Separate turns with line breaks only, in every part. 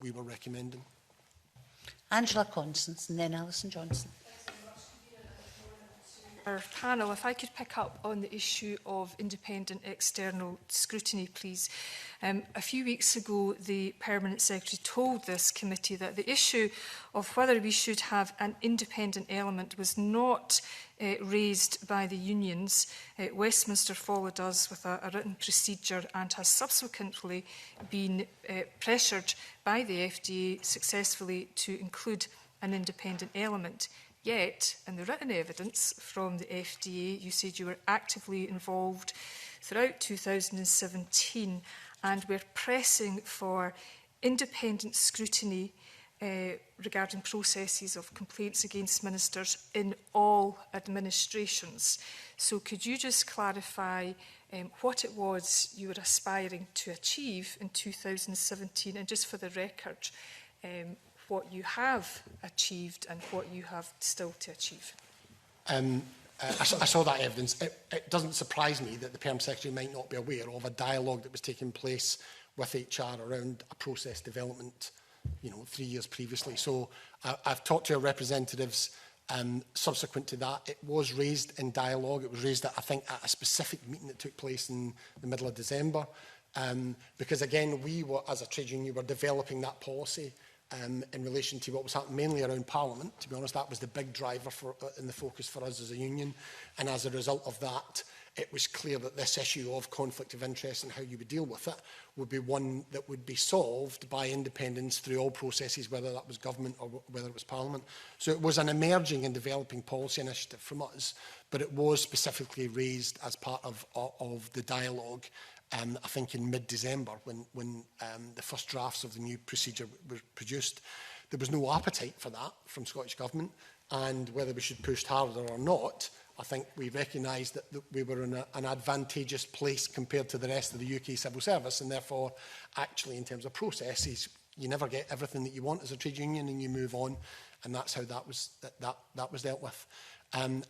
we were recommending.
Angela Constance and then Alison Johnson.
Our panel, if I could pick up on the issue of independent external scrutiny, please. A few weeks ago, the Permanent Secretary told this committee that the issue of whether we should have an independent element was not raised by the unions. Westminster followed us with a written procedure and has subsequently been pressured by the FDA successfully to include an independent element. Yet, in the written evidence from the FDA, you said you were actively involved throughout 2017 and we're pressing for independent scrutiny regarding processes of complaints against ministers in all administrations. So could you just clarify what it was you were aspiring to achieve in 2017, and just for the record, what you have achieved and what you have still to achieve?
I saw that evidence. It doesn't surprise me that the Perm Secretary might not be aware of a dialogue that was taking place with HR around a process development, 3 years previously. So I've talked to our representatives subsequent to that. It was raised in dialogue. It was raised, I think, at a specific meeting that took place in the middle of December. Because, again, we were, as a trade union, were developing that policy in relation to what was happening mainly around Parliament. To be honest, that was the big driver in the focus for us as a union. And as a result of that, it was clear that this issue of conflict of interest and how you would deal with it would be one that would be solved by independence through all processes, whether that was government or whether it was Parliament. So it was an emerging and developing policy initiative from us, but it was specifically raised as part of the dialogue, I think in mid-December, when the first drafts of the new procedure were produced. There was no appetite for that from Scottish Government, and whether we should push harder or not, I think we recognised that we were in an advantageous place compared to the rest of the UK civil service, and therefore, actually, in terms of processes, you never get everything that you want as a trade union, and you move on, and that's how that was dealt with.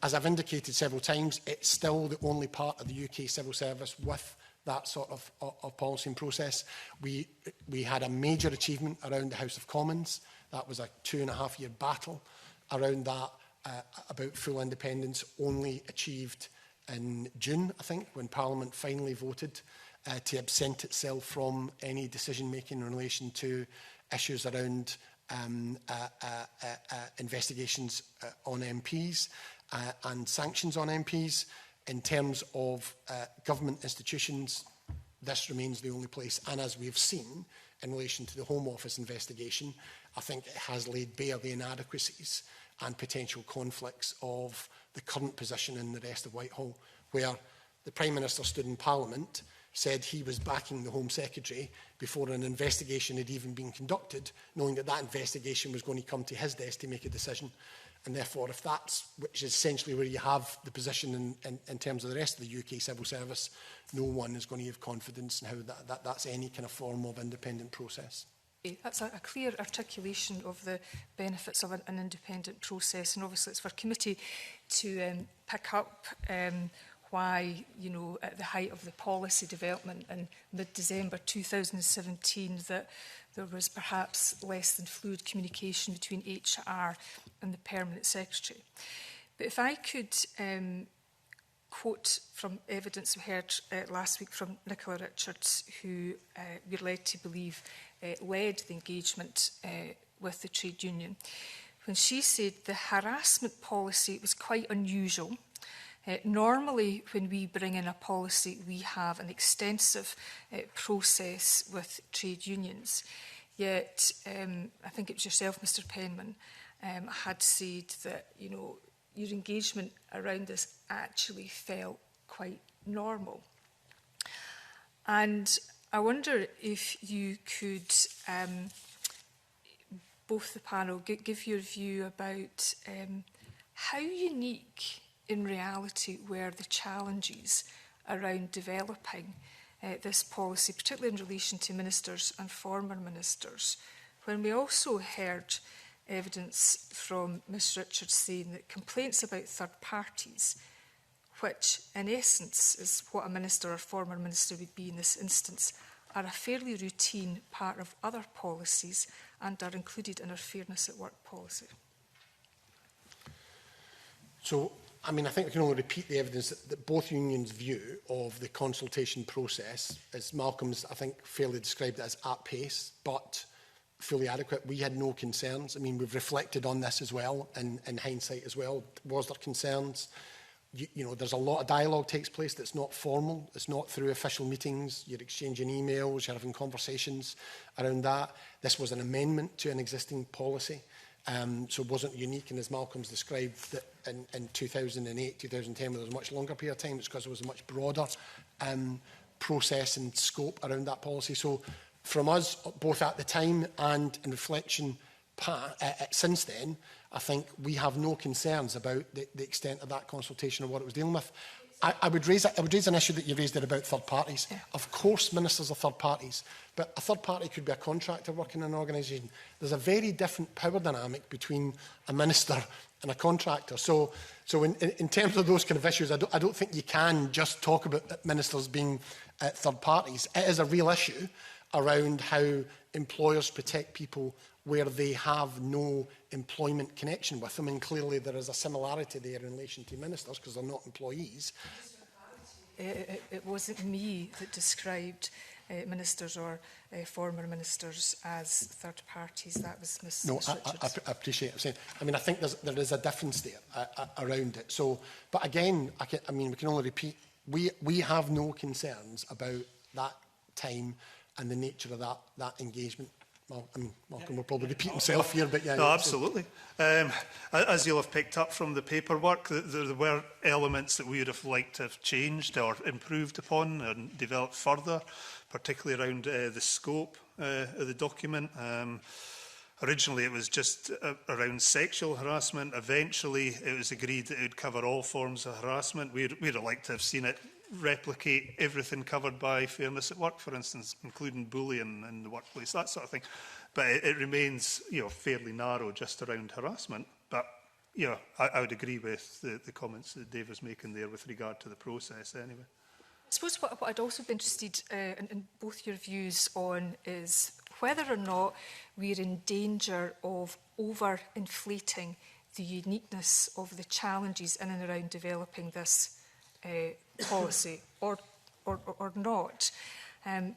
As I've indicated several times, it's still the only part of the UK civil service with that sort of policy and process. We had a major achievement around the House of Commons. That was a 2.5-year battle around that, about full independence, only achieved in June, I think, when Parliament finally voted to absent itself from any decision-making in relation to issues around investigations on MPs and sanctions on MPs. In terms of government institutions, this remains the only place. And as we've seen in relation to the Home Office investigation, I think it has laid bare the inadequacies and potential conflicts of the current position in the rest of Whitehall, where the Prime Minister stood in Parliament, said he was backing the Home Secretary before an investigation had even been conducted, knowing that that investigation was going to come to his desk to make a decision. And therefore, if that's, which is essentially where you have the position in terms of the rest of the UK civil service, no one is going to have confidence in how that's any kind of form of independent process.
That's a clear articulation of the benefits of an independent process, and obviously it's for committee to pick up why, at the height of the policy development in mid-December 2017, that there was perhaps less than fluid communication between HR and the Permanent Secretary. But if I could quote from evidence we heard last week from Nicola Richards, who we're led to believe led the engagement with the trade union, when she said the harassment policy was quite unusual. Normally, when we bring in a policy, we have an extensive process with trade unions. Yet, I think it was yourself, Mr Penman, had said that, your engagement around this actually felt quite normal. And I wonder if you could, both the panel, give your view about how unique in reality were the challenges around developing this policy, particularly in relation to ministers and former ministers, when we also heard evidence from Ms Richards saying that complaints about third parties, which in essence is what a minister or former minister would be in this instance, are a fairly routine part of other policies and are included in our Fairness at Work policy.
So, I mean, I think we can only repeat the evidence that both unions' view of the consultation process, as Malcolm's, I think, fairly described it as at pace, but fully adequate. We had no concerns. I mean, we've reflected on this as well, in hindsight as well. Was there concerns? You know, there's a lot of dialogue takes place that's not formal. It's not through official meetings. You're exchanging emails, you're having conversations around that. This was an amendment to an existing policy. So it wasn't unique, and as Malcolm's described, that in 2008, 2010, where there was a much longer period of time, it's because there was a much broader process and scope around that policy. So from us, both at the time and in reflection since then, I think we have no concerns about the extent of that consultation or what it was dealing with. I would raise an issue that you raised there about third parties. Yeah. Of course, ministers are third parties, but a third party could be a contractor working in an organisation. There's a very different power dynamic between a minister and a contractor. So in terms of those kind of issues, I don't think you can just talk about ministers being third parties. It is a real issue around how employers protect people where they have no employment connection with them, and clearly there is a similarity there in relation to ministers because they're not employees.
It wasn't me that described ministers or former ministers as third parties. That was Ms. Richards.
I appreciate what I'm saying. I mean, I think there is a difference there around it. So, but again, I mean, we can only repeat, we have no concerns about that time and the nature of that engagement. Malcolm will probably repeat himself here, but yeah.
No, absolutely. As you'll have picked up from the paperwork, there were elements that we would have liked to have changed or improved upon and developed further, particularly around the scope of the document. Originally, it was just around sexual harassment. Eventually, it was agreed that it would cover all forms of harassment. We'd have liked to have seen it replicate everything covered by Fairness at Work, for instance, including bullying in the workplace, that sort of thing. But it remains, fairly narrow just around harassment. But, I would agree with the comments that Dave was making there with regard to the process anyway.
I suppose what I'd also be interested in both your views on is whether or not we're in danger of over-inflating the uniqueness of the challenges in and around developing this policy or not.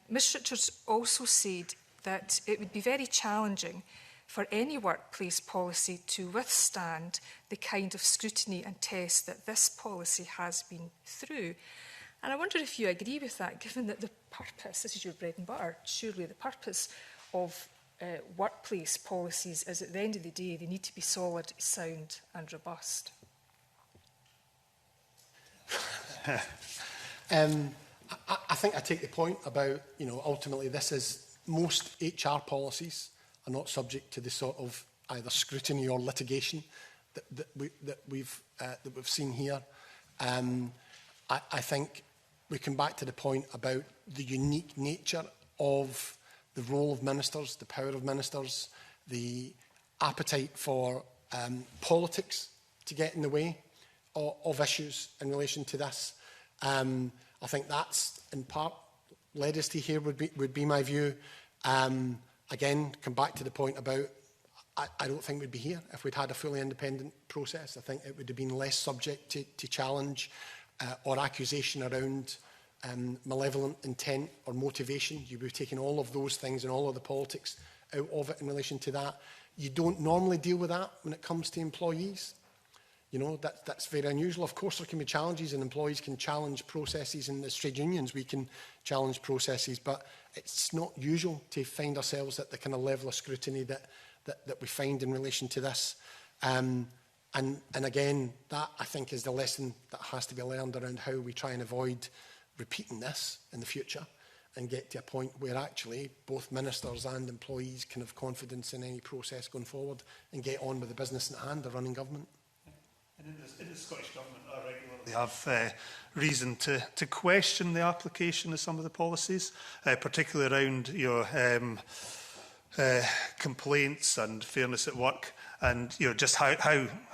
Ms Richards also said that it would be very challenging for any workplace policy to withstand the kind of scrutiny and test that this policy has been through. And I wonder if you agree with that, given that the purpose, this is your bread and butter, surely the purpose of workplace policies is at the end of the day they need to be solid, sound and robust.
I think I take the point about, ultimately this is, most HR policies are not subject to the sort of either scrutiny or litigation that we've seen here. I think we come back to the point about the unique nature of the role of ministers, the power of ministers, the appetite for politics to get in the way of issues in relation to this. I think that's in part led us to here would be my view. Again, come back to the point about I don't think we'd be here if we'd had a fully independent process. I think it would have been less subject to challenge or accusation around malevolent intent or motivation. You would have taken all of those things and all of the politics out of it in relation to that. You don't normally deal with that when it comes to employees. That's very unusual. Of course, there can be challenges and employees can challenge processes, and as trade unions, we can challenge processes, but it's not usual to find ourselves at the kind of level of scrutiny that we find in relation to this. And again, that I think is the lesson that has to be learned around how we try and avoid repeating this in the future and get to a point where actually both ministers and employees can have confidence in any process going forward and get on with the business in hand of running government.
And in the Scottish Government, I regularly have reason to question the application of some of the policies, particularly around complaints and fairness at work, and just how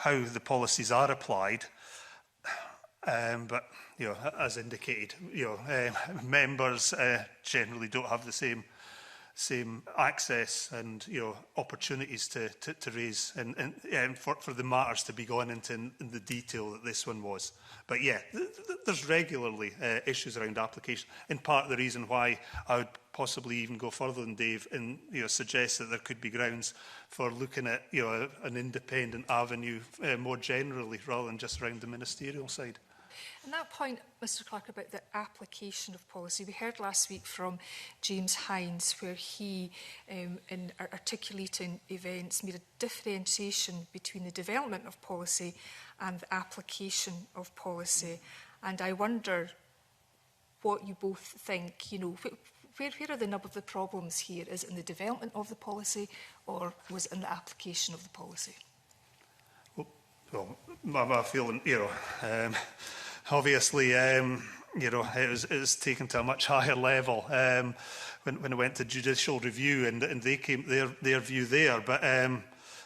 the policies are applied. But, you know, as indicated, you know, members generally don't have the same access and, you know, opportunities to raise and for the matters to be gone into in the detail that this one was. But yeah, there's regularly issues around application. In part, the reason why I would possibly even go further than Dave and, you know, suggest that there could be grounds for looking at, you know, an independent avenue more generally rather than just around the ministerial side.
And that point, Mr Clark, about the application of policy, we heard last week from James Hines, where he, in articulating events, made a differentiation between the development of policy and the application of policy. And I wonder what you both think, you know, where are the nub of the problems here? Is it in the development of the policy, or was it in the application of the policy?
Well, my feeling, you know, obviously, you know, it was taken to a much higher level when it went to judicial review, and they came their view there. But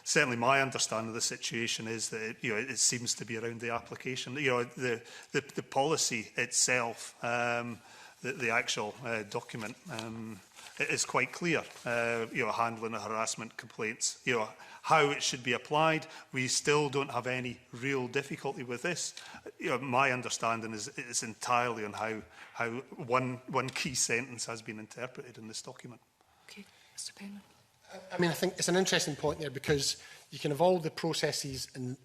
certainly, my understanding of the situation is that you know it seems to be around the application. You know, the policy itself, the actual document. It is quite clear, you know, handling of harassment complaints, you know, how it should be applied. We still don't have any real difficulty with this. You know, my understanding is it's entirely on how one key sentence has been interpreted in this document.
Okay, Mr Penman.
I mean, I think it's an interesting point there, because you can have all the processes in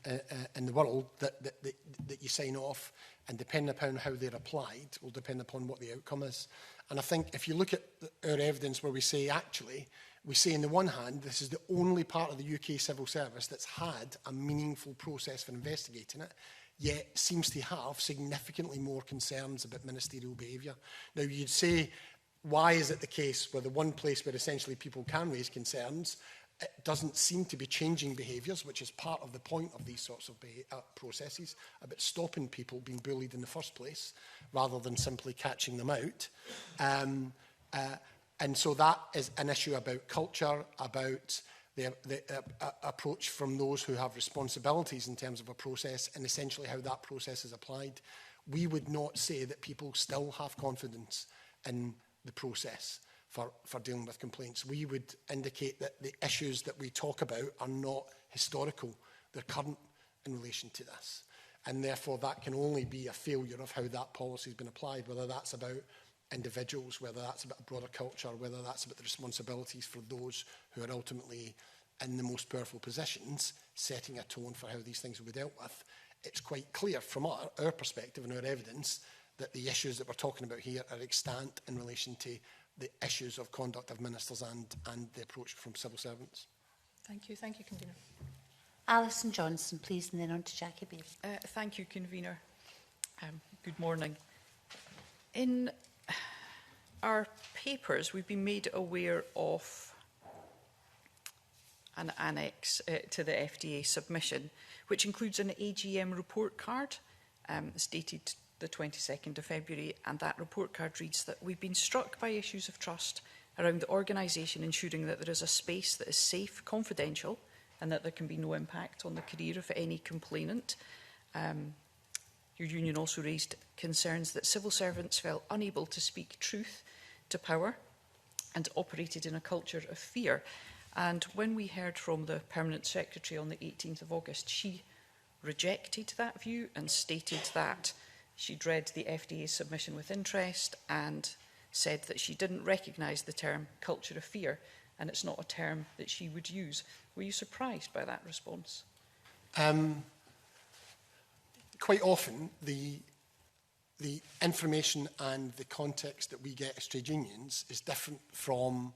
the world that you sign off, and depending upon how they're applied will depend upon what the outcome is. And I think if you look at our evidence where we say, actually, we say on the one hand, this is the only part of the UK civil service that's had a meaningful process for investigating it, yet seems to have significantly more concerns about ministerial behaviour. Now, you'd say, why is it the case where the one place where essentially people can raise concerns, it doesn't seem to be changing behaviours, which is part of the point of these sorts of processes, about stopping people being bullied in the first place, rather than simply catching them out. And so that is an issue about culture, about the approach from those who have responsibilities in terms of a process, and essentially how that process is applied. We would not say that people still have confidence in the process for dealing with complaints. We would indicate that the issues that we talk about are not historical, they're current in relation to this. And therefore that can only be a failure of how that policy has been applied, whether that's about individuals, whether that's about a broader culture, whether that's about the responsibilities for those who are ultimately in the most powerful positions, setting a tone for how these things will be dealt with. It's quite clear from our perspective and our evidence that the issues that we're talking about here are extant in relation to the issues of conduct of ministers and the approach from civil servants.
Thank you, Convener.
Alison Johnson, please, and then on to Jackie Bailey.
Thank you, Convener. Good morning. In our papers, we've been made aware of an annex to the FDA submission, which includes an AGM report card. It's dated the 22nd of February, and that report card reads that we've been struck by issues of trust around the organisation ensuring that there is a space that is safe, confidential, and that there can be no impact on the career of any complainant. Your union also raised concerns that civil servants felt unable to speak truth to power and operated in a culture of fear. And when we heard from the Permanent Secretary on the 18th of August, she rejected that view and stated that she'd read the FDA's submission with interest and said that she didn't recognise the term culture of fear, and it's not a term that she would use. Were you surprised by that response?
Quite often, the information and the context that we get as trade unions is different from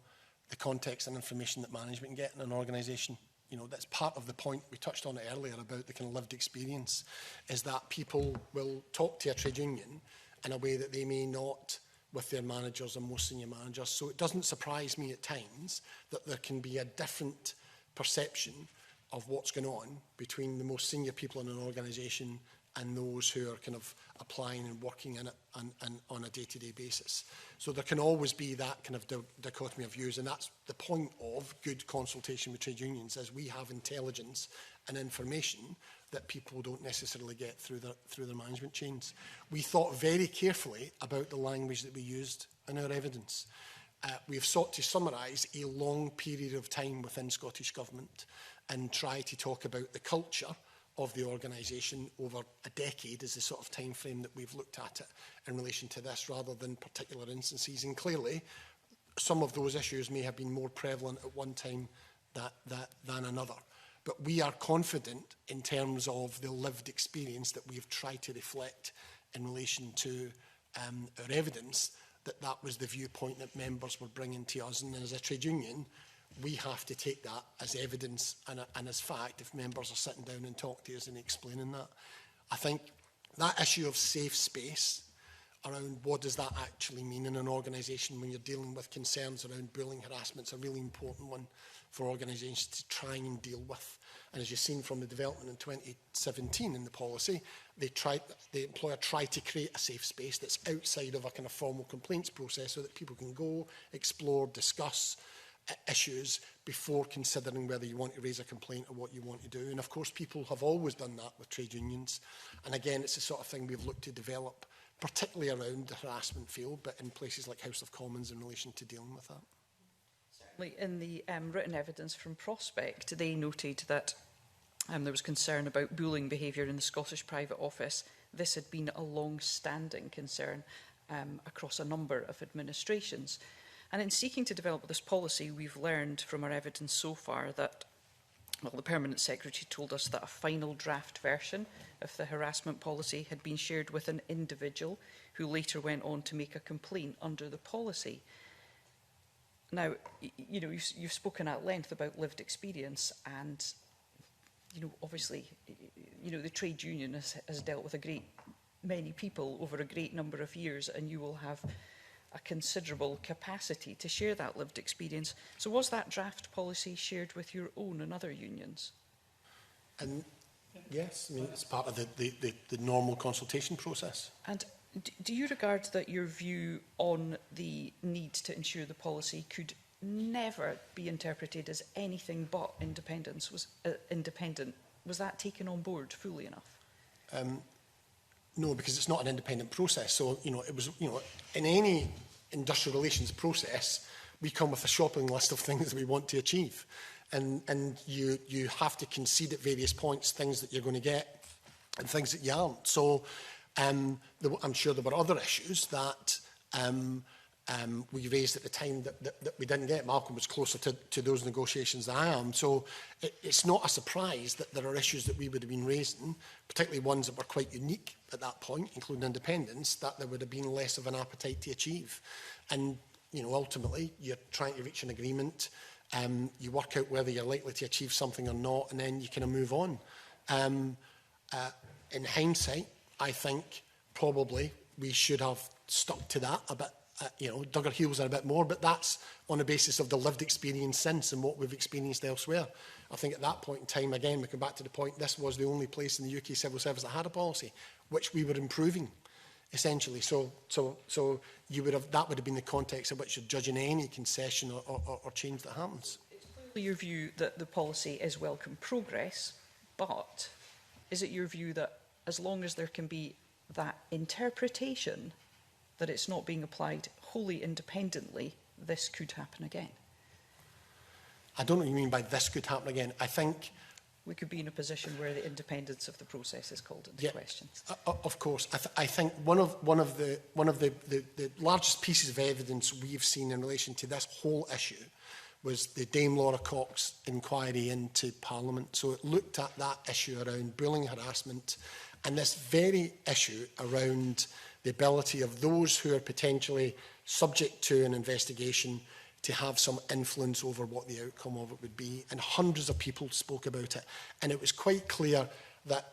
the context and information that management get in an organisation. You know, that's part of the point, we touched on it earlier, about the kind of lived experience, is that people will talk to a trade union in a way that they may not with their managers and most senior managers. So it doesn't surprise me at times that there can be a different perception of what's going on between the most senior people in an organisation and those who are kind of applying and working in it and on a day-to-day basis. So there can always be that kind of dichotomy of views, and that's the point of good consultation with trade unions, as we have intelligence and information that people don't necessarily get through their management chains. We thought very carefully about the language that we used in our evidence. We have sought to summarise a long period of time within Scottish Government and try to talk about the culture of the organisation over a decade is the sort of time frame that we've looked at it in relation to this, rather than particular instances. And clearly, some of those issues may have been more prevalent at one time than another. But we are confident in terms of the lived experience that we've tried to reflect in relation to our evidence, that was the viewpoint that members were bringing to us. And as a trade union, we have to take that as evidence and as fact if members are sitting down and talking to us and explaining that. I think that issue of safe space around what does that actually mean in an organisation when you're dealing with concerns around bullying, harassment, is a really important one for organisations to try and deal with. And as you've seen from the development in 2017 in the policy, the employer tried to create a safe space that's outside of a kind of formal complaints process so that people can go, explore, discuss issues before considering whether you want to raise a complaint or what you want to do. And of course, people have always done that with trade unions. And again, it's the sort of thing we've looked to develop, particularly around the harassment field, but in places like House of Commons in relation to dealing with that.
Certainly in the written evidence from Prospect, they noted that there was concern about bullying behaviour in the Scottish Private Office. This had been a long-standing concern across a number of administrations. And in seeking to develop this policy, we've learned from our evidence so far that, well, the Permanent Secretary told us that a final draft version of the harassment policy had been shared with an individual who later went on to make a complaint under the policy. Now, you know, you've spoken at length about lived experience and, you know, obviously, you know, the trade union has dealt with a great many people over a great number of years, and you will have a considerable capacity to share that lived experience. So was that draft policy shared with your own and other unions?
And yes, I mean, it's part of the normal consultation process. And
do you regard that your view on the need to ensure the policy could never be interpreted as anything but independent? Was that taken on board fully enough?
No, because it's not an independent process. So, you know, it was, you know, in any industrial relations process, we come with a shopping list of things that we want to achieve. And you have to concede at various points things that you're going to get and things that you aren't. So I'm sure there were other issues that we raised at the time that we didn't get. Malcolm was closer to those negotiations than I am. So it's not a surprise that there are issues that we would have been raising, particularly ones that were quite unique at that point, including independence, that there would have been less of an appetite to achieve. And, you know, ultimately, you're trying to reach an agreement. You work out whether you're likely to achieve something or not, and then you kind of move on. In hindsight, I think probably we should have stuck to that a bit, you know, dug our heels in a bit more, but that's on the basis of the lived experience since and what we've experienced elsewhere. I think at that point in time, again, we come back to the point, this was the only place in the UK civil service that had a policy, which we were improving, essentially. So you would have, that would have been the context in which you're judging any concession or change that happens.
It's clearly your view that the policy is welcome progress, but is it your view that as long as there can be that interpretation that it's not being applied wholly independently, this could happen again?
I don't know what you mean by this could happen again. I think
we could be in a position where the independence of the process is called into question.
Of course, I think one of the largest pieces of evidence we've seen in relation to this whole issue was the Dame Laura Cox inquiry into Parliament. So it looked at that issue around bullying, harassment, and this very issue around the ability of those who are potentially subject to an investigation to have some influence over what the outcome of it would be. And hundreds of people spoke about it. And it was quite clear that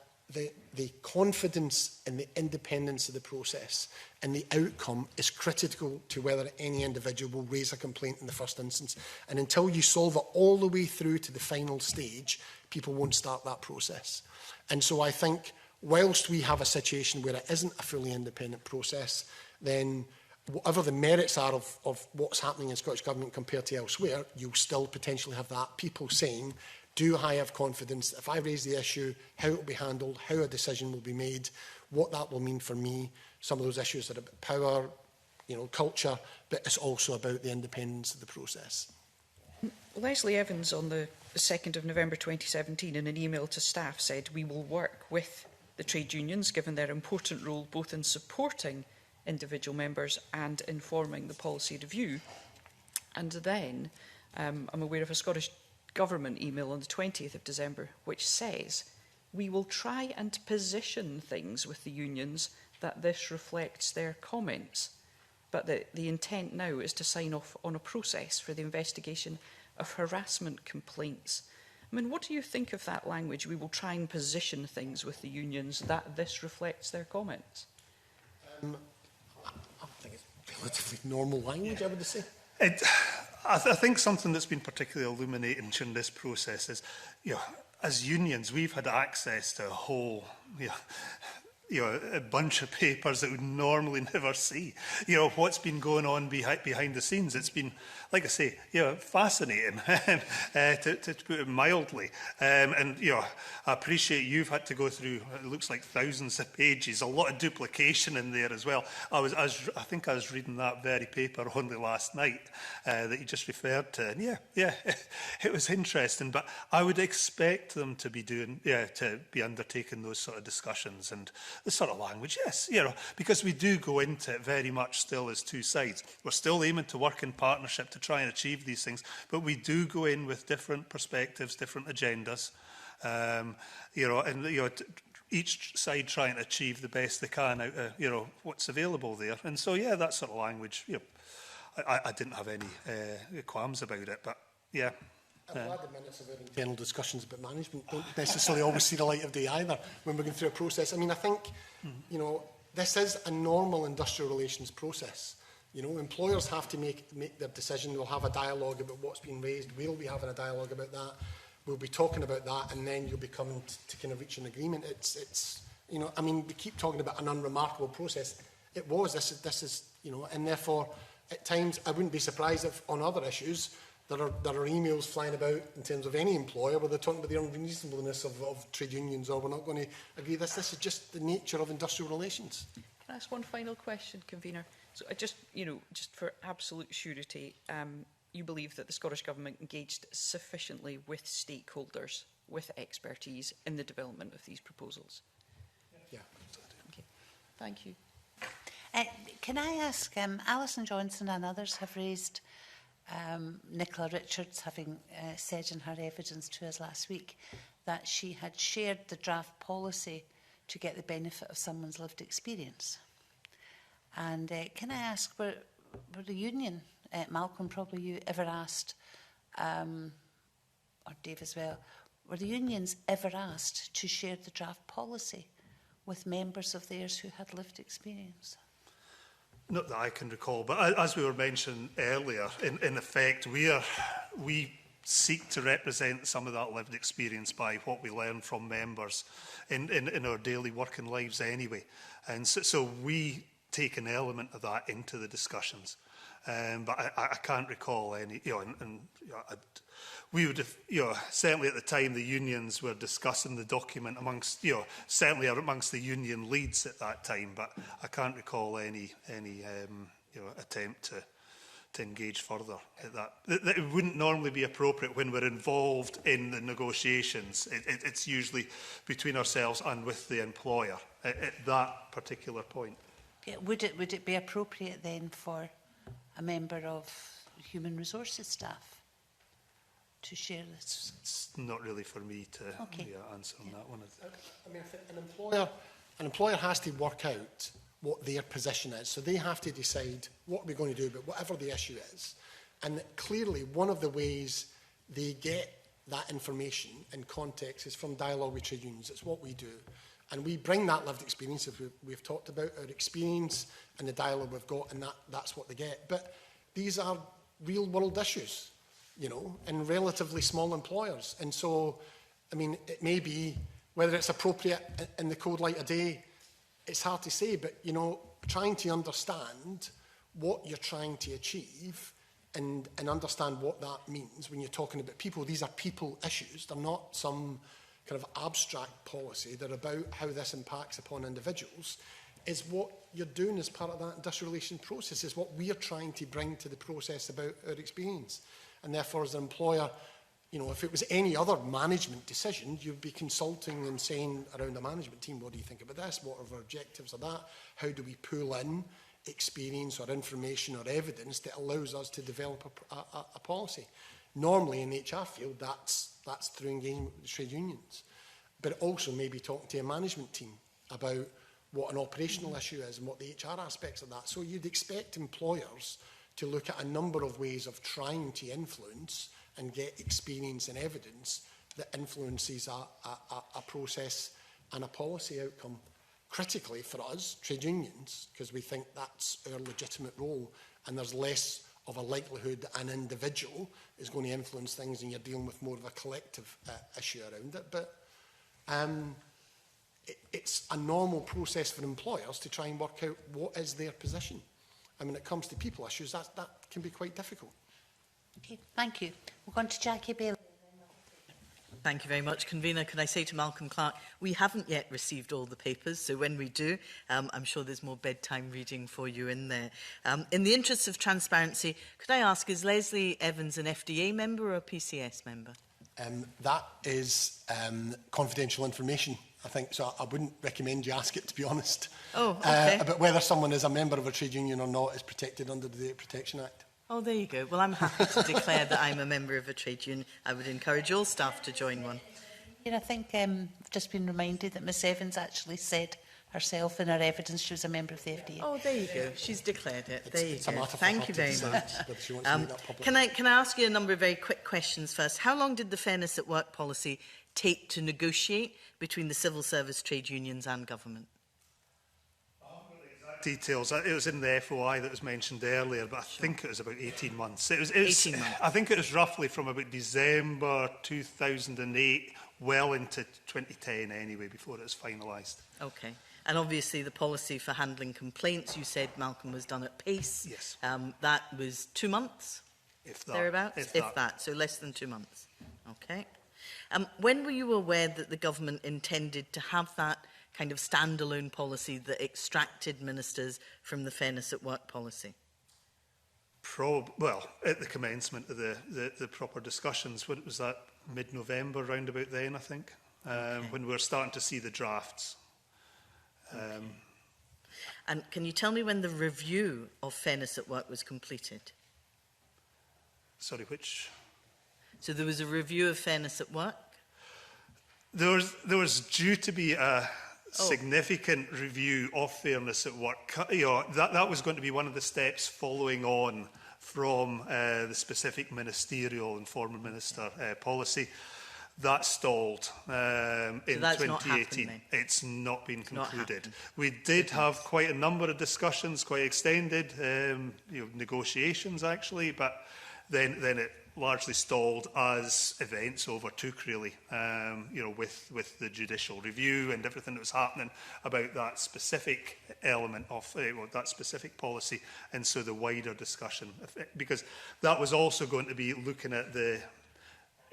the confidence in the independence of the process and the outcome is critical to whether any individual will raise a complaint in the first instance. And until you solve it all the way through to the final stage, people won't start that process. And so I think whilst we have a situation where it isn't a fully independent process, then whatever the merits are of what's happening in Scottish Government compared to elsewhere, you'll still potentially have that people saying do I have confidence that if I raise the issue, how it will be handled, how a decision will be made, what that will mean for me? Some of those issues are about power, you know, culture, but it's also about the independence of the process.
Leslie Evans on the 2nd of November 2017 in an email to staff said, "We will work with the trade unions given their important role both in supporting individual members and informing the policy review." And then I'm aware of a Scottish Government email on the 20th of December which says, "We will try and position things with the unions that this reflects their comments, but the intent now is to sign off on a process for the investigation of harassment complaints." I mean, what do you think of that language? We will try and position things with the unions that this reflects their comments.
I think it's relatively normal language, I would say.
I think something that's been particularly illuminating during this process is, you know, as unions, we've had access to a whole, a bunch of papers that we'd normally never see. You know, what's been going on behind the scenes. It's been, like I say, fascinating, to put it mildly. And, I appreciate you've had to go through, it looks like thousands of pages, a lot of duplication in there as well. I think I was reading that very paper only last night that you just referred to. And it was interesting. But I would expect them to be to be undertaking those sort of discussions and the sort of language, yes, because we do go into it very much still as two sides. We're still aiming to work in partnership to try and achieve these things, but we do go in with different perspectives, different agendas, each side trying to achieve the best they can out of, what's available there. And so, that sort of language, I didn't have any qualms about it, but
I'm glad the minutes of our internal discussions about management don't necessarily always see the light of day either when we're going through a process. I mean, I think, this is a normal industrial relations process. Employers have to make their decision. We'll have a dialogue about what's been raised. We'll be having a dialogue about that. We'll be talking about that, and then you'll be coming to kind of reach an agreement. We keep talking about an unremarkable process. It was. This is, and therefore, at times, I wouldn't be surprised if on other issues, there are emails flying about in terms of any employer where they're talking about the unreasonableness of trade unions, or we're not going to agree. This is just the nature of industrial relations.
Can I ask one final question, Convener? So I just for absolute surety, you believe that the Scottish Government engaged sufficiently with stakeholders, with expertise in the development of these proposals?
Yeah.
Okay. Thank you.
Can I ask, Alison Johnson and others have raised Nicola Richards having said in her evidence to us last week that she had shared the draft policy to get the benefit of someone's lived experience. And can I ask, were the union, Malcolm, probably you ever asked, or Dave as well, were the unions ever asked to share the draft policy with members of theirs who had lived experience?
Not that I can recall, but as we were mentioning earlier, in effect, we seek to represent some of that lived experience by what we learn from members in our daily working lives anyway. And so we take an element of that into the discussions. But I can't recall any, we would have, certainly at the time the unions were discussing the document amongst, certainly amongst the union leads at that time, but I can't recall any attempt to engage further at that. It wouldn't normally be appropriate when we're involved in the negotiations. It's usually between ourselves and with the employer at that particular point.
Yeah, would it be appropriate then for a member of human resources staff to share this?
It's not really for me to answer on that one.
I mean, an employer has to work out what their position is. So they have to decide what we're going to do about whatever the issue is. And clearly, one of the ways they get that information in context is from dialogue with trade unions. It's what we do. And we bring that lived experience, if we've talked about our experience and the dialogue we've got, and that's what they get. But these are real world issues, in relatively small employers. And so, I mean, it may be, whether it's appropriate in the code light of day, it's hard to say, but, trying to understand what you're trying to achieve and understand what that means when you're talking about people. These are people issues. They're not some kind of abstract policy. They're about how this impacts upon individuals. Is what you're doing as part of that industrial relations process, is what we're trying to bring to the process about our experience. And therefore, as an employer, you know, if it was any other management decision, you'd be consulting and saying around the management team, what do you think about this? What are our objectives of that? How do we pull in experience or information or evidence that allows us to develop a policy? Normally in the HR field, that's through engagement with the trade unions. But also maybe talking to a management team about what an operational issue is and what the HR aspects of that. So you'd expect employers to look at a number of ways of trying to influence and get experience and evidence that influences a process and a policy outcome. Critically for us, trade unions, because we think that's our legitimate role, and there's less of a likelihood that an individual is going to influence things and you're dealing with more of a collective issue around it. But it's a normal process for employers to try and work out what is their position. And when it comes to people issues, that can be quite difficult.
Okay, thank you. We're going to Jackie Bailey.
Thank you very much, Convener. Can I say to Malcolm Clark, we haven't yet received all the papers, so when we do, I'm sure there's more bedtime reading for you in there. In the interests of transparency, could I ask, is Leslie Evans an FDA member or a PCS member?
That is confidential information, I think, so I wouldn't recommend you ask it, to be honest.
Oh, okay.
But whether someone is a member of a trade union or not is protected under the Data Protection Act.
Oh, there you go. Well, I'm happy to declare that I'm a member of a trade union. I would encourage all staff to join one.
I think I've just been reminded that Miss Evans actually said herself in her evidence she was a member of the FDA.
Oh, there you go. She's declared it. There you go.
Thank
Thank you very much. Can I ask you a number of very quick questions first? How long did the Fairness at Work policy take to negotiate between the civil service, trade unions and government?
Details. It was in the FOI that was mentioned earlier, but I think it was about 18 months. It was
18 months.
I think it was roughly from about December 2008 well into 2010 anyway, before it was finalised.
Okay. And obviously the policy for handling complaints, you said, Malcolm, was done at pace.
Yes.
That was 2 months?
If that.
Thereabouts? If that. So less than 2 months. Okay. When were you aware that the government intended to have that kind of standalone policy that extracted ministers from the Fairness at Work policy?
Well, at the commencement of the proper discussions, when was that, mid-November, round about then, I think,
Okay.
when we were starting to see the drafts.
Okay. And can you tell me when the review of Fairness at Work was completed?
Sorry, which?
So there was a review of Fairness at Work?
There was due to be a significant review of Fairness at Work. You know, that was going to be one of the steps following on from the specific ministerial and former minister policy. That stalled in 2018. It's not been concluded. We did have quite a number of discussions, quite extended negotiations actually, but then it largely stalled as events overtook, really, with the judicial review and everything that was happening about that specific element of that specific policy, and so the wider discussion, because that was also going to be looking at the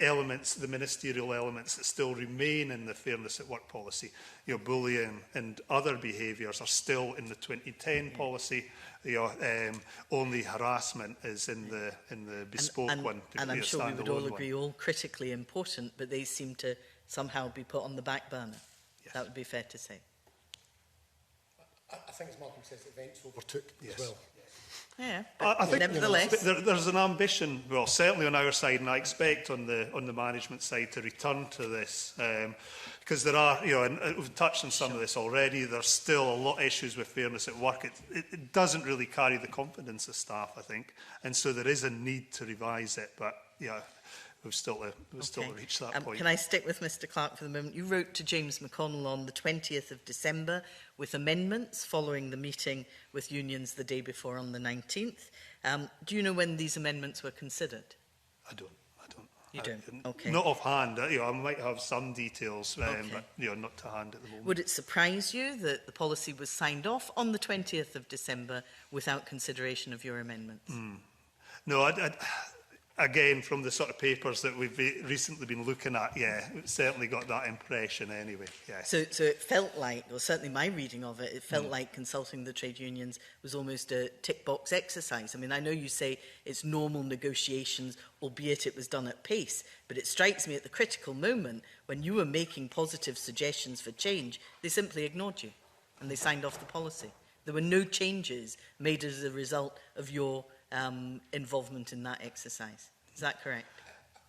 elements, the ministerial elements that still remain in the Fairness at Work policy. Bullying and other behaviours are still in the 2010 policy. Only harassment is in the bespoke one.
And I'm sure we would all agree, all critically important, but they seem to somehow be put on the back burner. Yes. That would be fair to say.
I think, as Malcolm says, events overtook as well.
Yeah,
I think
nevertheless,
there's an ambition, well, certainly on our side, and I expect on the management side to return to this, because there are, and we've touched on some of this already. There's still a lot of issues with Fairness at Work. It doesn't really carry the confidence of staff, I think, and so there is a need to revise it. But we've still to reach that point.
Can I stick with Mr. Clark for the moment? You wrote to James McConnell on the 20th of December with amendments following the meeting with unions the day before on the 19th. Do you know when these amendments were considered?
I don't.
You don't? Okay.
Not offhand. I might have some details, but not to hand at the moment.
Would it surprise you that the policy was signed off on the 20th of December without consideration of your amendments?
No, again, from the sort of papers that we've recently been looking at, yeah, it certainly got that impression anyway, yes.
So it felt like, or certainly my reading of it, it felt like consulting the trade unions was almost a tick box exercise. I mean, I know you say it's normal negotiations, albeit it was done at pace, but it strikes me at the critical moment when you were making positive suggestions for change, they simply ignored you and they signed off the policy. There were no changes made as a result of your involvement in that exercise. Is that correct?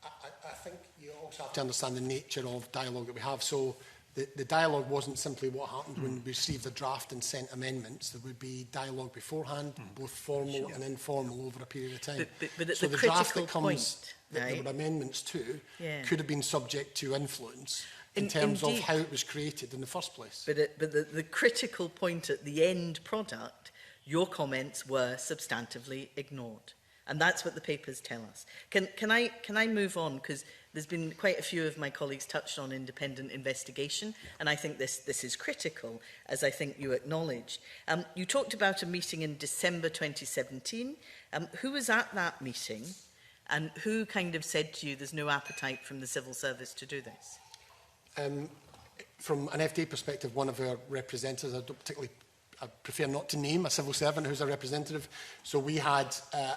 I think you also have to understand the nature of dialogue that we have. So the dialogue wasn't simply what happened when we received the draft and sent amendments. There would be dialogue beforehand, both formal and informal, over a period of time.
But at
so
the
draft
critical
that comes,
point,
that
right?
there were amendments to,
Yeah.
could have been subject to influence in terms
indeed.
of how it was created in the first place.
But the critical point at the end product, your comments were substantively ignored. And that's what the papers tell us. Can I move on? Because there's been quite a few of my colleagues touched on independent investigation, and I think this is critical, as I think you acknowledged. You talked about a meeting in December 2017. Who was at that meeting, and who kind of said to you there's no appetite from the civil service to do this?
From an FDA perspective, one of our representatives, I prefer not to name a civil servant who's a representative. So we had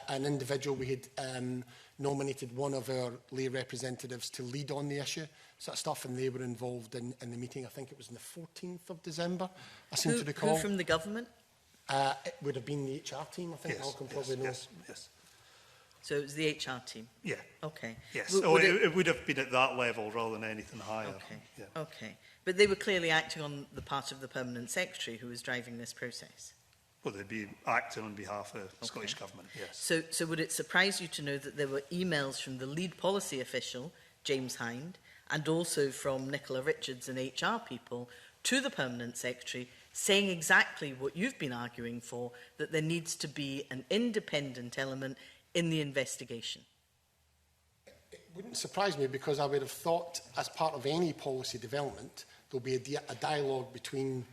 an individual, we had nominated one of our lay representatives to lead on the issue, sort of stuff, and they were involved in the meeting. I think it was on the 14th of December, I seem to recall.
Who from the government?
It would have been the HR team, I think.
Yes,
Malcolm probably knows.
yes.
So it was the HR team?
Yeah.
Okay.
Yes,
Would
it would have been at that level rather than anything higher.
Okay.
Yeah.
Okay. But they were clearly acting on the part of the Permanent Secretary who was driving this process.
Well, they'd be acting on behalf of the Scottish Government, yes.
So would it surprise you to know that there were emails from the lead policy official, James Hind, and also from Nicola Richards and HR people to the Permanent Secretary saying exactly what you've been arguing for, that there needs to be an independent element in the investigation?
It wouldn't surprise me, because I would have thought as part of any policy development, there'll be a dialogue between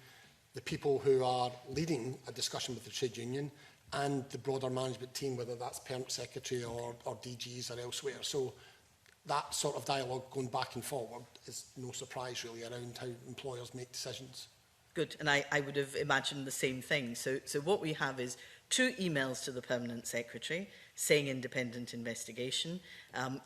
the people who are leading a discussion with the trade union and the broader management team, whether that's Permanent Secretary or DGs or elsewhere. So that sort of dialogue going back and forward is no surprise really around how employers make decisions.
Good, and I would have imagined the same thing. So what we have is 2 emails to the Permanent Secretary saying independent investigation,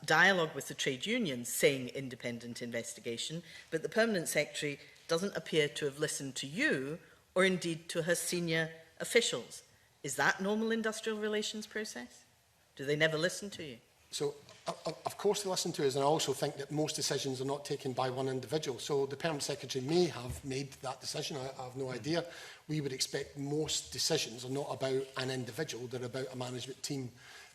dialogue with the trade unions saying independent investigation, but the Permanent Secretary doesn't appear to have listened to you or indeed to her senior officials. Is that normal industrial relations process? Do they never listen to you?
So, of course they listen to us, and I also think that most decisions are not taken by one individual. So the Permanent Secretary may have made that decision, I have no idea. We would expect most decisions are not about an individual, they're about a management team.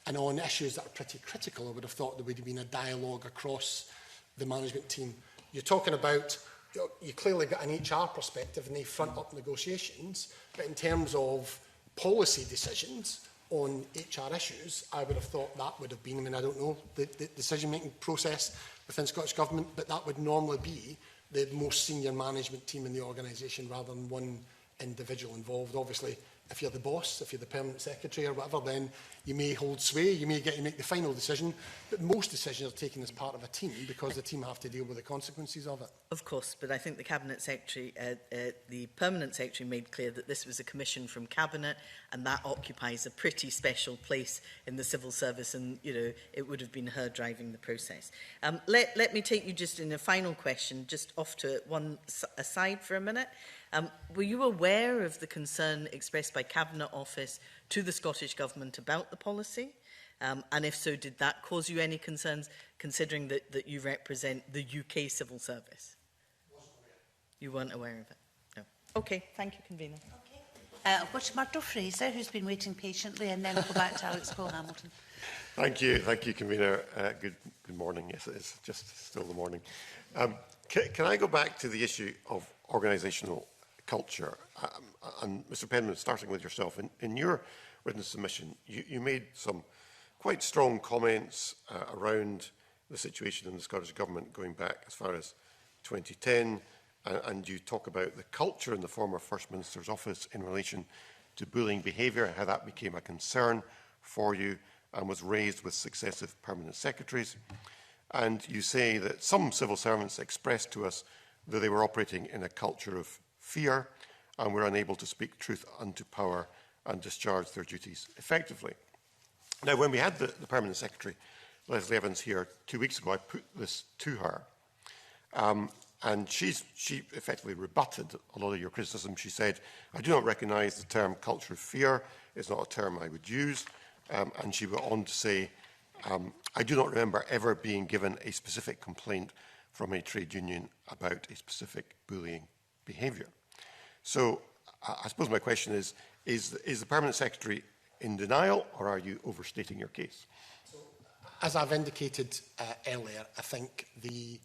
And on issues that are pretty critical, I would have thought there would have been a dialogue across the management team. You're talking about, you clearly got an HR perspective and they front up negotiations, but in terms of policy decisions on HR issues, I would have thought that would have been, I mean, I don't know the decision-making process within Scottish Government, but that would normally be the most senior management team in the organisation rather than one individual involved. Obviously, if you're the boss, if you're the Permanent Secretary or whatever, then you may hold sway, you may get to make the final decision, but most decisions are taken as part of a team because the team have to deal with the consequences of it.
Of course, but I think the Cabinet Secretary, the Permanent Secretary made clear that this was a commission from Cabinet, and that occupies a pretty special place in the civil service, and, you know, it would have been her driving the process. Let me take you just in a final question, just off to one aside for a minute. Were you aware of the concern expressed by Cabinet Office to the Scottish Government about the policy? And if so, did that cause you any concerns, considering that you represent the UK civil service? You weren't aware of it? No. Okay, thank you, Convener.
I'll go to Murdo Fraser, who's been waiting patiently, and then we'll go back to Alex Cole-Hamilton.
Thank you, Convener. Good morning. Yes, it is just still the morning. Can I go back to the issue of organisational culture? And Mr Penman, starting with yourself, in your written submission, you made some quite strong comments around the situation in the Scottish Government going back as far as 2010, and you talk about the culture in the former First Minister's office in relation to bullying behaviour and how that became a concern for you, and was raised with successive permanent secretaries. And you say that some civil servants expressed to us that they were operating in a culture of fear and were unable to speak truth unto power and discharge their duties effectively. Now, when we had the Permanent Secretary, Leslie Evans, here 2 weeks ago, I put this to her. And she effectively rebutted a lot of your criticism. She said, I do not recognise the term culture of fear. It's not a term I would use. And she went on to say, I do not remember ever being given a specific complaint from a trade union about a specific bullying behaviour. So I suppose my question is the Permanent Secretary in denial, or are you overstating your case?
As I've indicated earlier, I think the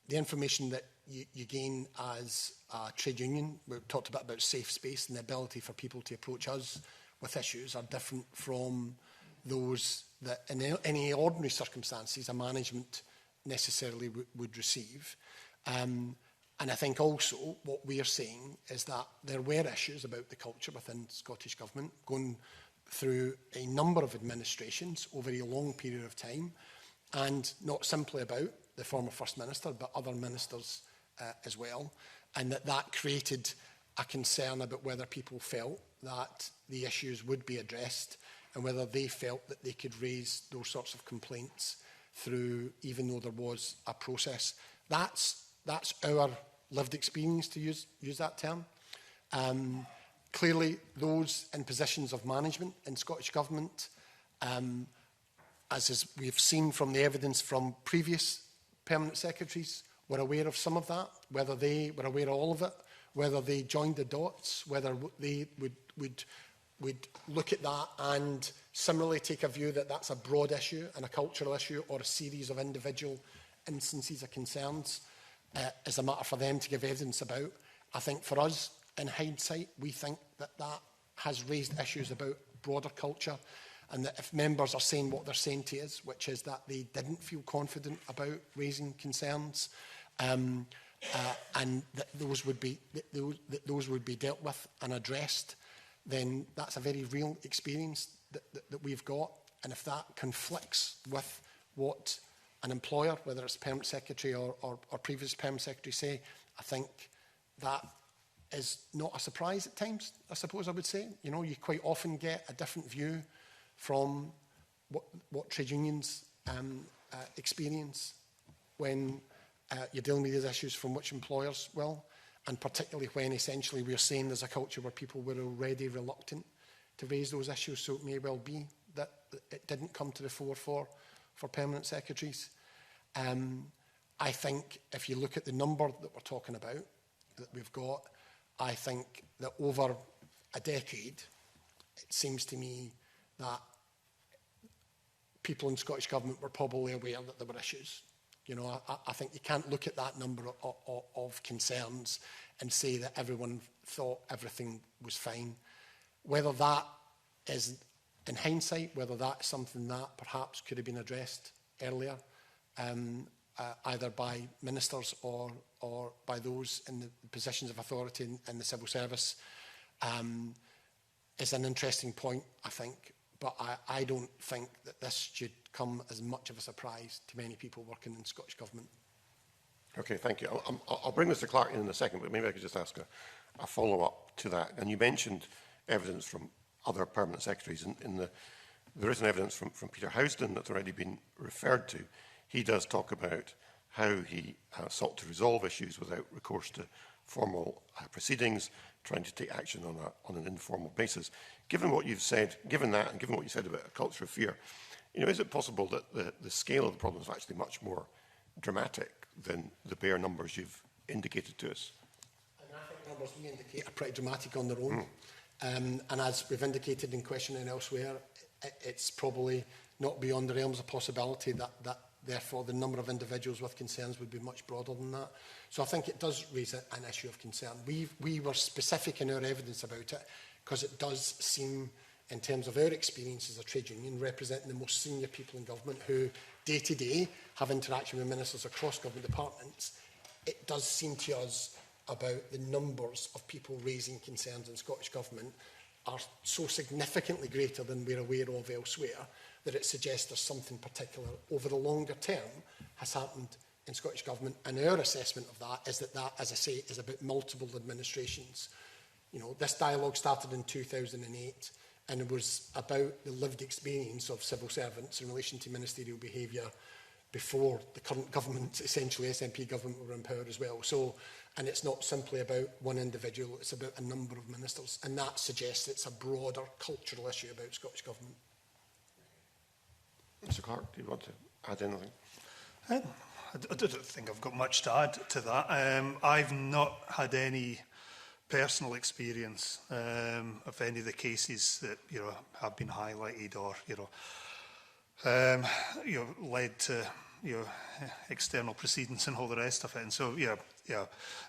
information that you gain as a trade union, we talked about safe space and the ability for people to approach us with issues, are different from those that in any ordinary circumstances a management necessarily would receive. And I think also what we are saying is that there were issues about the culture within Scottish Government going through a number of administrations over a long period of time, and not simply about the former First Minister, but other ministers as well, and that created a concern about whether people felt that the issues would be addressed and whether they felt that they could raise those sorts of complaints through, even though there was a process. That's our lived experience, to use that term. Clearly, those in positions of management in Scottish Government, as we've seen from the evidence from previous permanent secretaries, were aware of some of that, whether they were aware of all of it, whether they joined the dots, whether they would look at that and similarly take a view that that's a broad issue and a cultural issue or a series of individual instances of concerns is a matter for them to give evidence about. I think for us, in hindsight, we think that has raised issues about broader culture, and that if members are saying what they're saying to us, which is that they didn't feel confident about raising concerns, and that those would be dealt with and addressed, then that's a very real experience that we've got. And if that conflicts with what an employer, whether it's permanent secretary or previous permanent secretary, say, I think that is not a surprise at times, I suppose I would say. You know, you quite often get a different view from what trade unions experience when you're dealing with these issues from which employers will, and particularly when essentially we're saying there's a culture where people were already reluctant to raise those issues, so it may well be that it didn't come to the fore for permanent secretaries. I think if you look at the number that we're talking about, that we've got, I think that over a decade, it seems to me that people in Scottish Government were probably aware that there were issues. You know, I think you can't look at that number of concerns and say that everyone thought everything was fine. Whether that is, in hindsight, whether that's something that perhaps could have been addressed earlier, either by ministers or by those in the positions of authority in the civil service, is an interesting point, I think. But I don't think that this should come as much of a surprise to many people working in Scottish Government.
Okay, thank you. I'll bring Mr Clark in a second, but maybe I could just ask a follow-up to that. And you mentioned evidence from other permanent secretaries. There is an evidence from Peter Housden that's already been referred to. He does talk about how he sought to resolve issues without recourse to formal proceedings, trying to take action on an informal basis. Given what you've said, given that, and given what you said about a culture of fear, you know, is it possible that the scale of the problem is actually much more dramatic than the bare numbers you've indicated to us?
And I think the numbers we indicate are pretty dramatic on their own. And as we've indicated in question and elsewhere, it's probably not beyond the realms of possibility that therefore the number of individuals with concerns would be much broader than that. So I think it does raise an issue of concern. We were specific in our evidence about it because it does seem, in terms of our experience as a trade union, representing the most senior people in government who day to day have interaction with ministers across government departments, it does seem to us about the numbers of people raising concerns in Scottish Government are so significantly greater than we're aware of elsewhere that it suggests there's something particular over the longer term has happened in Scottish Government. And our assessment of that, as I say, is about multiple administrations. You know, this dialogue started in 2008 and it was about the lived experience of civil servants in relation to ministerial behaviour before the current government, essentially SNP government, were in power as well. So, and it's not simply about one individual, it's about a number of ministers. And that suggests it's a broader cultural issue about Scottish Government.
Mr Clark, do you want to add anything?
I don't think I've got much to add to that. I've not had any personal experience of any of the cases that have been highlighted or led to external proceedings and all the rest of it. And so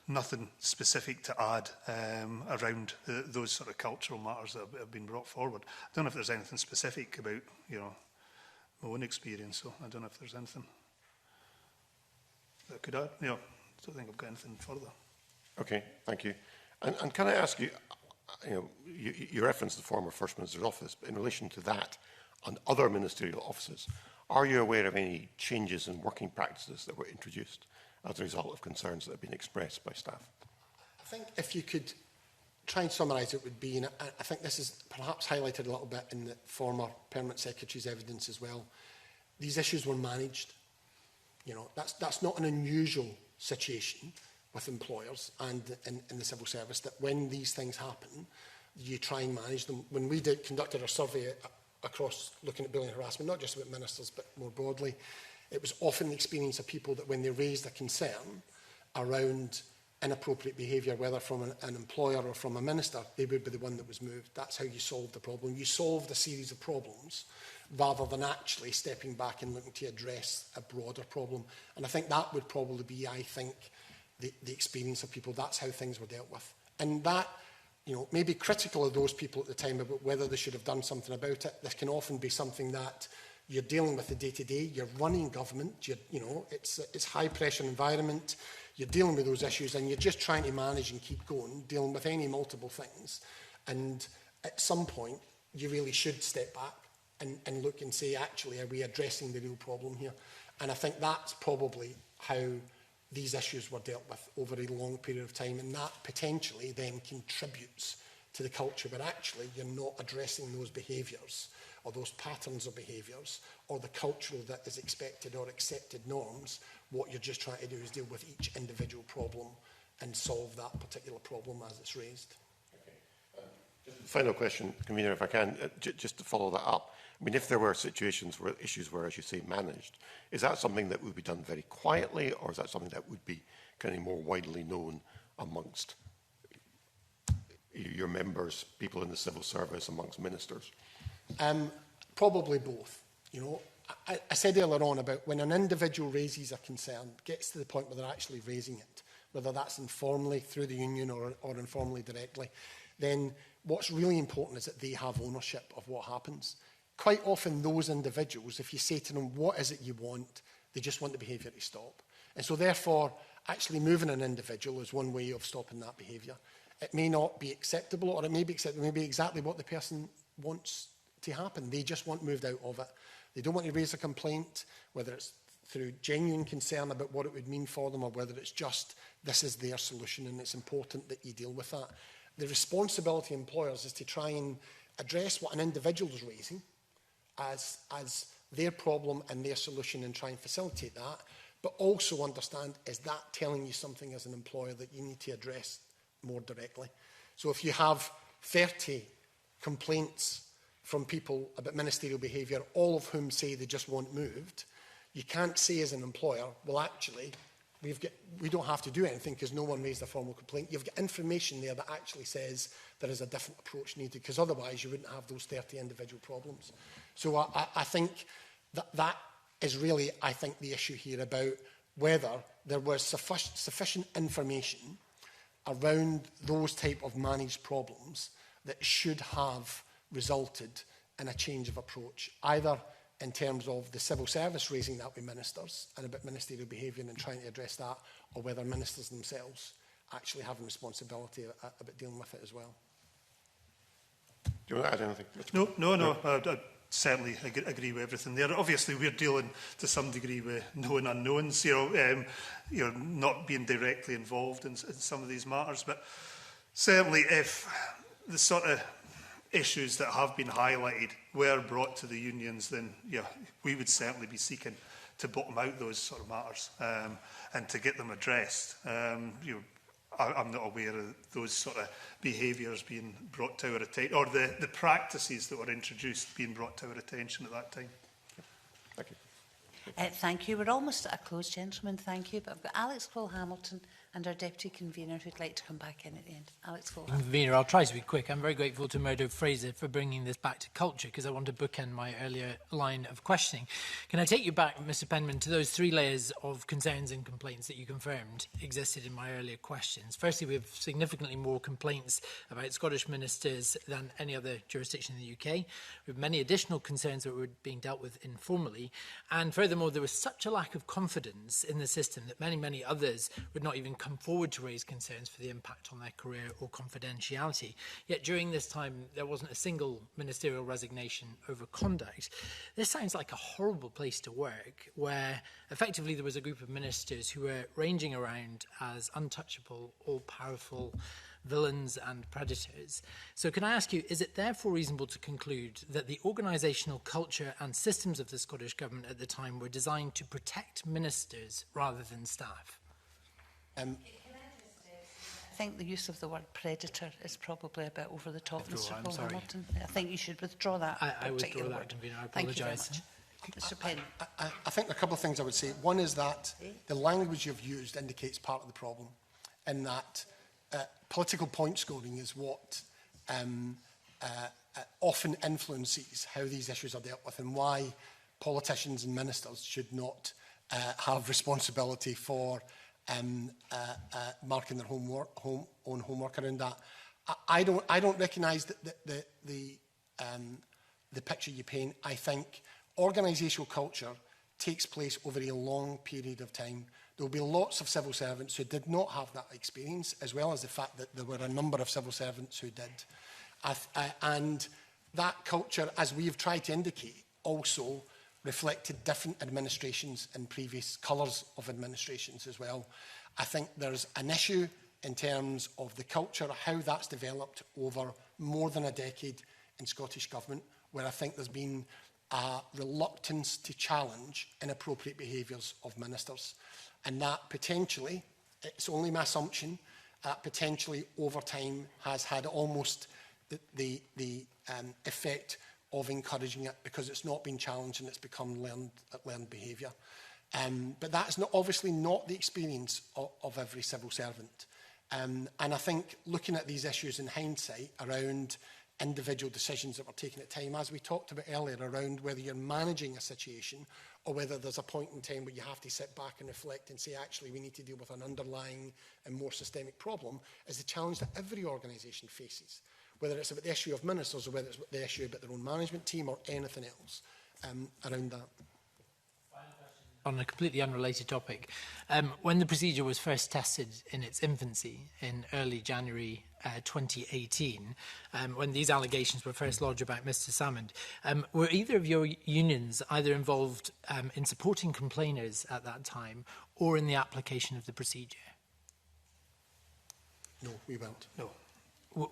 nothing specific to add around those sort of cultural matters that have been brought forward. I don't know if there's anything specific about my own experience, so I don't know if there's anything that I could add. I don't think I've got anything further.
Okay, thank you. And can I ask you, you referenced the former First Minister's office, but in relation to that and other ministerial offices, are you aware of any changes in working practices that were introduced as a result of concerns that have been expressed by staff?
I think if you could try and summarise it would be, and I think this is perhaps highlighted a little bit in the former Permanent Secretary's evidence as well, these issues were managed. That's not an unusual situation with employers and in the civil service, that when these things happen, you try and manage them. When we conducted our survey across looking at bullying and harassment, not just about ministers, but more broadly, it was often the experience of people that when they raised a concern around inappropriate behaviour, whether from an employer or from a minister, they would be the one that was moved. That's how you solve the problem. You solved a series of problems rather than actually stepping back and looking to address a broader problem. And I think that would probably be, the experience of people. That's how things were dealt with. And that, maybe critical of those people at the time about whether they should have done something about it. This can often be something that you're dealing with the day-to-day. You're running government. It's high-pressure environment. You're dealing with those issues and you're just trying to manage and keep going, dealing with any multiple things. And at some point, you really should step back and look and say, actually, are we addressing the real problem here? And I think that's probably how these issues were dealt with over a long period of time, and that potentially then contributes to the culture where actually you're not addressing those behaviours or those patterns of behaviours or the cultural that is expected or accepted norms. What you're just trying to do is deal with each individual problem and solve that particular problem as it's raised.
Final question, Convener, if I can, just to follow that up. I mean, if there were situations where issues were, as you say, managed, is that something that would be done very quietly, or is that something that would be kind of more widely known amongst your members, people in the civil service, amongst ministers?
Probably both. I said earlier on about when an individual raises a concern, gets to the point where they're actually raising it, whether that's informally through the union or informally directly, then what's really important is that they have ownership of what happens. Quite often those individuals, if you say to them, what is it you want? They just want the behaviour to stop. And so therefore, actually moving an individual is one way of stopping that behaviour. It may not be acceptable, or it may be acceptable, maybe exactly what the person wants to happen. They just want moved out of it. They don't want to raise a complaint, whether it's through genuine concern about what it would mean for them, or whether it's just this is their solution and it's important that you deal with that. The responsibility of employers is to try and address what an individual is raising as their problem and their solution and try and facilitate that, but also understand, is that telling you something as an employer that you need to address more directly? So if you have 30 complaints from people about ministerial behaviour, all of whom say they just want moved, you can't say as an employer, well, actually, we don't have to do anything because no one raised a formal complaint. You've got information there that actually says there is a different approach needed, because otherwise you wouldn't have those 30 individual problems. So I think that is really, the issue here about whether there was sufficient information around those type of managed problems that should have resulted in a change of approach, either in terms of the civil service raising that with ministers and about ministerial behaviour and trying to address that, or whether ministers themselves actually have a responsibility about dealing with it as well.
Do you want to add anything? Mr.
No. I certainly agree with everything there. Obviously, we're dealing to some degree with known unknowns, not being directly involved in some of these matters. But certainly, if the sort of issues that have been highlighted were brought to the unions, then we would certainly be seeking to bottom out those sort of matters and to get them addressed. I'm not aware of those sort of behaviours being brought to our attention, or the practices that were introduced being brought to our attention at that time.
Thank you.
Thank you. We're almost at a close, gentlemen. Thank you. But I've got Alex Cole-Hamilton and our Deputy Convener who'd like to come back in at the end. Alex Cole-Hamilton.
Convener, I'll try to be quick. I'm very grateful to Murdo Fraser for bringing this back to culture, because I want to bookend my earlier line of questioning. Can I take you back, Mr Penman, to those 3 layers of concerns and complaints that you confirmed existed in my earlier questions? Firstly, we have significantly more complaints about Scottish ministers than any other jurisdiction in the UK. We have many additional concerns that were being dealt with informally. And furthermore, there was such a lack of confidence in the system that many others would not even come forward to raise concerns for the impact on their career or confidentiality. Yet during this time, there wasn't a single ministerial resignation over conduct. This sounds like a horrible place to work, where effectively there was a group of ministers who were ranging around as untouchable, all-powerful villains and predators. So can I ask you, is it therefore reasonable to conclude that the organisational culture and systems of the Scottish Government at the time were designed to protect ministers rather than staff?
I think the use of the word predator is probably a bit over the top,
Withdraw,
Mr
I'm sorry.
Cole-Hamilton. I think you should withdraw that.
I withdraw
particular
that,
word.
Convener. I
Thank you very
apologise.
much. Mr Penn.
I think a couple of things I would say. One is that the language you've used indicates part of the problem, in that political point scoring is what often influences how these issues are dealt with, and why politicians and ministers should not have responsibility for marking their own homework around that. I don't recognise the picture you paint. I think organisational culture takes place over a long period of time. There will be lots of civil servants who did not have that experience, as well as the fact that there were a number of civil servants who did. And that culture, as we've tried to indicate, also reflected different administrations and previous colours of administrations as well. I think there's an issue in terms of the culture, how that's developed over more than a decade in Scottish Government, where I think there's been a reluctance to challenge inappropriate behaviours of ministers. And that potentially, it's only my assumption, potentially over time has had almost the effect of encouraging it, because it's not been challenged and it's become learned behaviour. But that's obviously not the experience of every civil servant. And I think looking at these issues in hindsight around individual decisions that were taken at time, as we talked about earlier, around whether you're managing a situation or whether there's a point in time where you have to sit back and reflect and say, actually, we need to deal with an underlying and more systemic problem, is the challenge that every organisation faces, whether it's about the issue of ministers or whether it's the issue about their own management team or anything else around that.
On a completely unrelated topic, when the procedure was first tested in its infancy in early January 2018, when these allegations were first lodged about Mr Salmond, were either of your unions either involved in supporting complainers at that time or in the application of the procedure?
No, we weren't. No.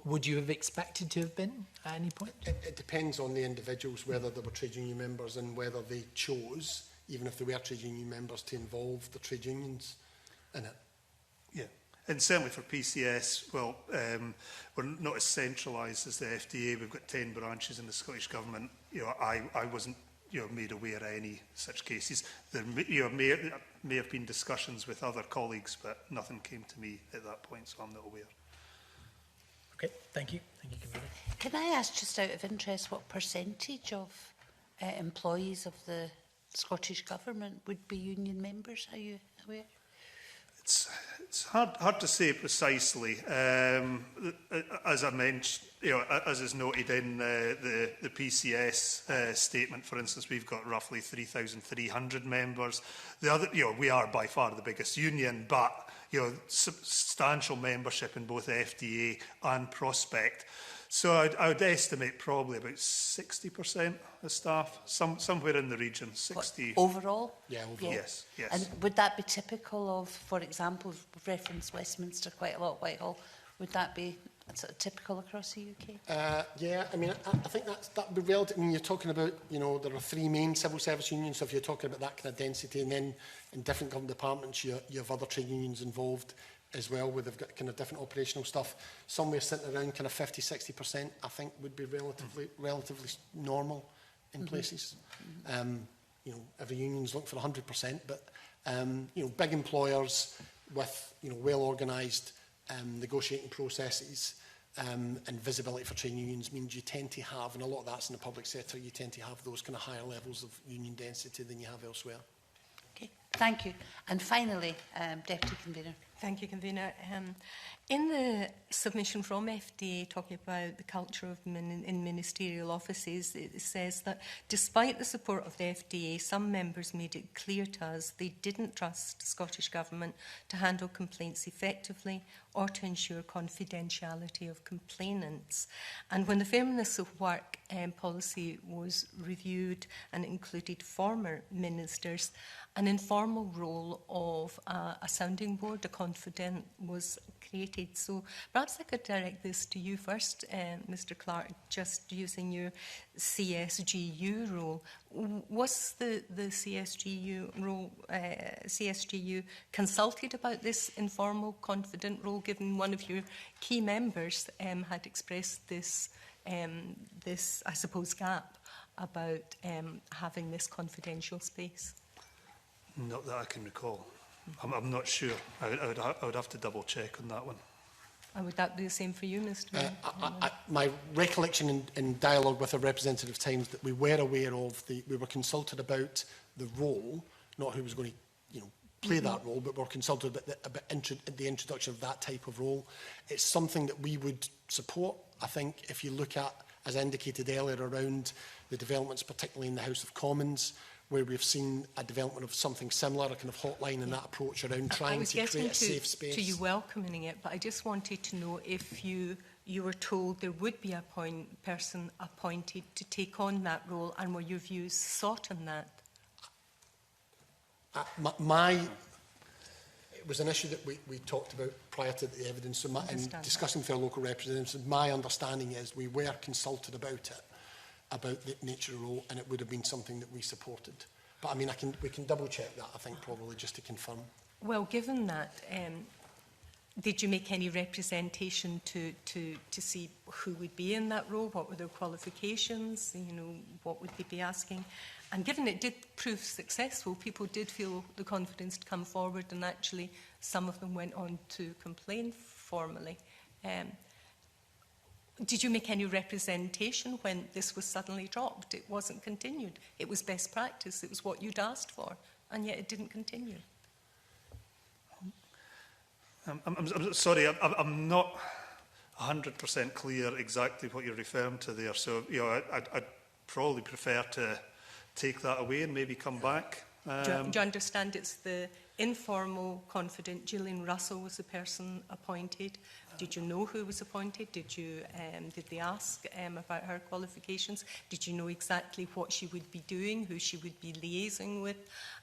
Would you have expected to have been at any point?
It depends on the individuals, whether they were trade union members and whether they chose, even if they were trade union members, to involve the trade unions in it.
Yeah, and certainly for PCS, well, we're not as centralised as the FDA. We've got 10 branches in the Scottish Government. I wasn't made aware of any such cases. There may have been discussions with other colleagues, but nothing came to me at that point, so I'm not aware.
Okay, thank you. Thank you, Convener.
Can I ask, just out of interest, what percentage of employees of the Scottish Government would be union members? Are you aware?
It's hard to say precisely. As I mentioned, as is noted in the PCS statement, for instance, we've got roughly 3,300 members. The other, we are by far the biggest union, but substantial membership in both FDA and Prospect. So I would estimate probably about 60% of staff, somewhere in the region, 60.
Overall?
Yeah, overall.
Yes, yes.
And would that be typical of, for example, we've referenced Westminster quite a lot, Whitehall, would that be sort of typical across the UK?
Yeah, I mean, I think that would be relative. I mean, you're talking about, you know, there are 3 main civil service unions, so if you're talking about that kind of density, and then in different government departments, you have other trade unions involved as well, where they've got kind of different operational stuff. Somewhere sitting around kind of 50–60%, I think, would be relatively normal in places. You know, every union's looking for 100%, but you know, big employers with, you know, well-organised negotiating processes and visibility for trade unions means you tend to have, and a lot of that's in the public sector, you tend to have those kind of higher levels of union density than you have elsewhere.
Okay, thank you. And finally, Deputy Convener.
Thank you, Convener. In the submission from FDA talking about the culture of in ministerial offices, it says that despite the support of the FDA, some members made it clear to us they didn't trust the Scottish Government to handle complaints effectively or to ensure confidentiality of complainants. And when the Fairness of Work policy was reviewed and included former ministers, an informal role of a sounding board, a confidant, was created. So perhaps I could direct this to you first, Mr. Clark, just using your CSGU role. Was the CSGU role, CSGU consulted about this informal confidant role, given one of your key members had expressed this, I suppose, gap about having this confidential space?
Not that I can recall. I'm not sure. I would have to double check on that one.
And would that be the same for you, Mr.
My recollection in dialogue with a representative times that we were aware of we were consulted about the role, not who was going to, you know, play that role, but we're consulted about the introduction of that type of role. It's something that we would support. I think if you look at, as I indicated earlier, around the developments, particularly in the House of Commons, where we've seen a development of something similar, a kind of hotline and that approach around trying to create a safe space.
To you welcoming it, but I just wanted to know if you were told there would be a person appointed to take on that role, and were your views sought on that?
It was an issue that we talked about prior to the evidence, so in discussing with our local representatives, my understanding is we were consulted about it, about the nature of the role, and it would have been something that we supported. But I mean, we can double check that, I think, probably just to confirm.
Well, given that, did you make any representation to see who would be in that role? What were their qualifications? You know, what would they be asking? And given it did prove successful, people did feel the confidence to come forward, and actually some of them went on to complain formally. Did you make any representation when this was suddenly dropped? It wasn't continued. It was best practice. It was what you'd asked for, and yet it didn't continue.
I'm sorry, I'm not 100% clear exactly what you're referring to there. So, you know, I'd probably prefer to take that away and maybe come back.
Do you understand it's the informal confidant? Gillian Russell was the person appointed. Did you know who was appointed? Did they ask about her qualifications? Did you know exactly what she would be doing, who she would be liaising with?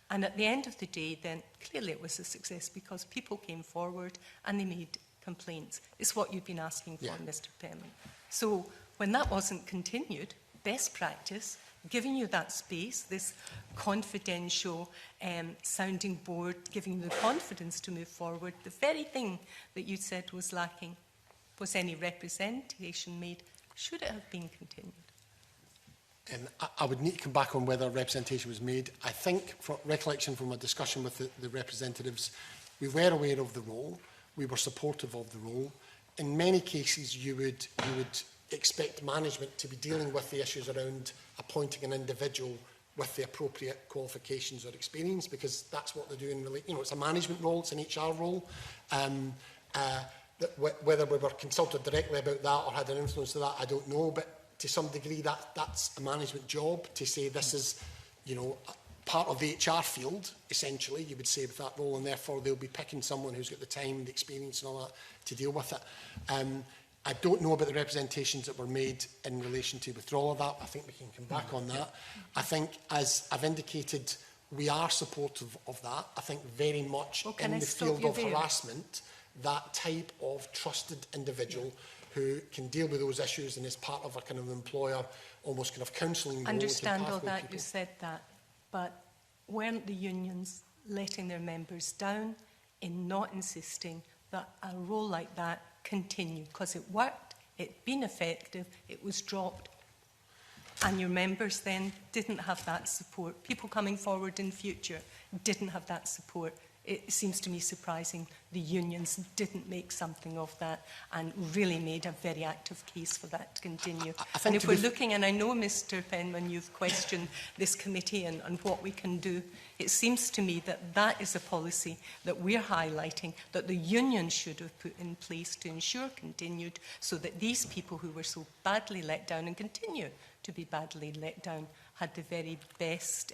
And at the end of the day, then, clearly it was a success because people came forward and they made complaints. It's what you've been asking for, Mr. Penman. So when that wasn't continued, best practice, giving you that space, this confidential sounding board, giving you the confidence to move forward, the very thing that you said was lacking, was any representation made? Should it have been continued?
I would need to come back on whether representation was made. I think, from recollection from a discussion with the representatives, we were aware of the role, we were supportive of the role. In many cases, you would expect management to be dealing with the issues around appointing an individual with the appropriate qualifications or experience, because that's what they're doing. Really, you know, it's a management role, it's an HR role. Whether we were consulted directly about that or had an influence to that, I don't know. But to some degree, that's a management job to say this is, you know, part of the HR field. Essentially, you would say with that role, and therefore they'll be picking someone who's got the time, the experience, and all that to deal with it. I don't know about the representations that were made in relation to withdrawal of that. I think we can come back on that. I think, as I've indicated, we are supportive of that. I think very much in the field of harassment, that type of trusted individual who can deal with those issues and is part of a kind of employer, almost kind of counselling.
Understand all that, you said that, but weren't the unions letting their members down in not insisting that a role like that continue? Because it worked, it'd been effective, it was dropped, and your members then didn't have that support. People coming forward in future didn't have that support. It seems to me surprising the unions didn't make something of that and really made a very active case for that to continue. And if we're looking, and I know, Mr Penman, you've questioned this committee and what we can do, it seems to me that that is a policy that we're highlighting, that the unions should have put in place to ensure continued, so that these people who were so badly let down and continue to be badly let down had the very best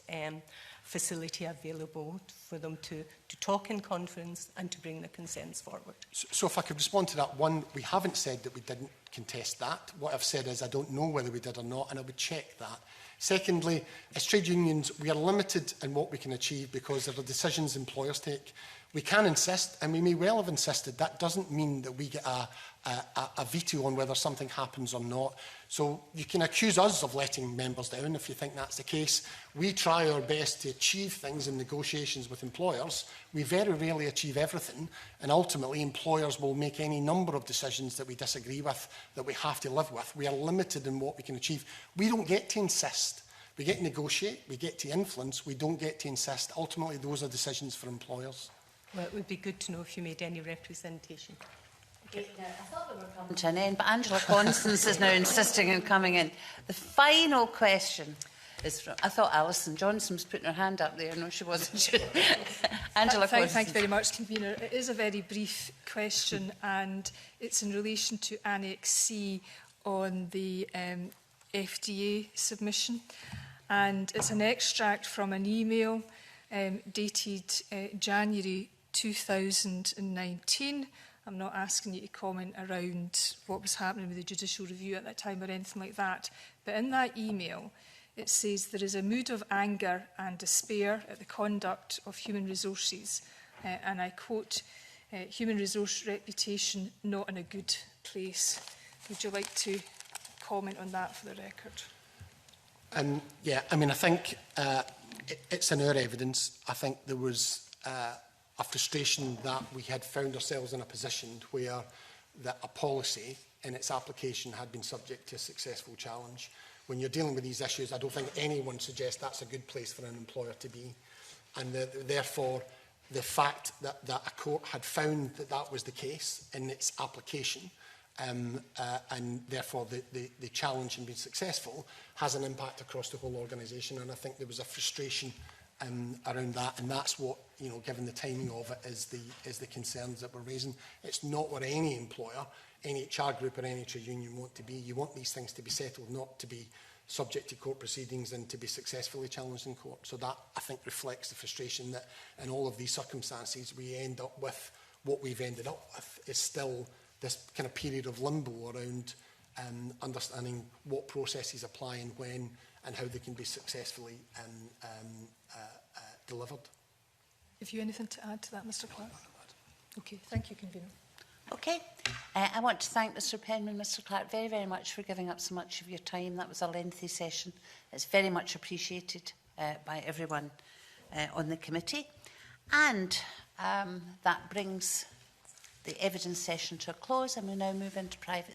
facility available for them to talk in conference and to bring their concerns forward.
So if I could respond to that, one, we haven't said that we didn't contest that. What I've said is I don't know whether we did or not, and I would check that. Secondly, as trade unions, we are limited in what we can achieve because there are decisions employers take. We can insist, and we may well have insisted. That doesn't mean that we get a veto on whether something happens or not. So you can accuse us of letting members down if you think that's the case. We try our best to achieve things in negotiations with employers. We very rarely achieve everything, and ultimately employers will make any number of decisions that we disagree with, that we have to live with. We are limited in what we can achieve. We don't get to insist. We get to negotiate, we get to influence, we don't get to insist. Ultimately, those are decisions for employers.
Well, it would be good to know if you made any representation.
Okay, now, I thought we were coming to an end, but Angela Constance is now insisting on coming in. The final question is from... I thought Alison Johnson was putting her hand up there. No, she wasn't. Angela Constance.
Thank you very much, Convener. It is a very brief question, and it's in relation to Annex C on the FDA submission. And it's an extract from an email dated January 2019. I'm not asking you to comment around what was happening with the judicial review at that time or anything like that. But in that email, it says there is a mood of anger and despair at the conduct of human resources. And I quote, human resource reputation not in a good place. Would you like to comment on that for the record?
Yeah, I mean, I think it's in our evidence. I think there was a frustration that we had found ourselves in a position where a policy in its application had been subject to a successful challenge. When you're dealing with these issues, I don't think anyone suggests that's a good place for an employer to be. And therefore, the fact that a court had found that that was the case in its application, and therefore the challenge in being successful has an impact across the whole organisation. And I think there was a frustration around that, and that's what, you know, given the timing of it, is the concerns that we're raising. It's not what any employer, any HR group or any trade union want to be. You want these things to be settled, not to be subject to court proceedings and to be successfully challenged in court. So that, I think, reflects the frustration that in all of these circumstances we end up with. What we've ended up with is still this kind of period of limbo around understanding what processes apply and when, and how they can be successfully delivered.
Have you anything to add to that, Mr Clark? Okay, thank you, Convener.
Okay. I want to thank Mr Penman, Mr Clark, very, very much for giving up so much of your time. That was a lengthy session. It's very much appreciated by everyone on the committee. And that brings the evidence session to a close, and we now move into private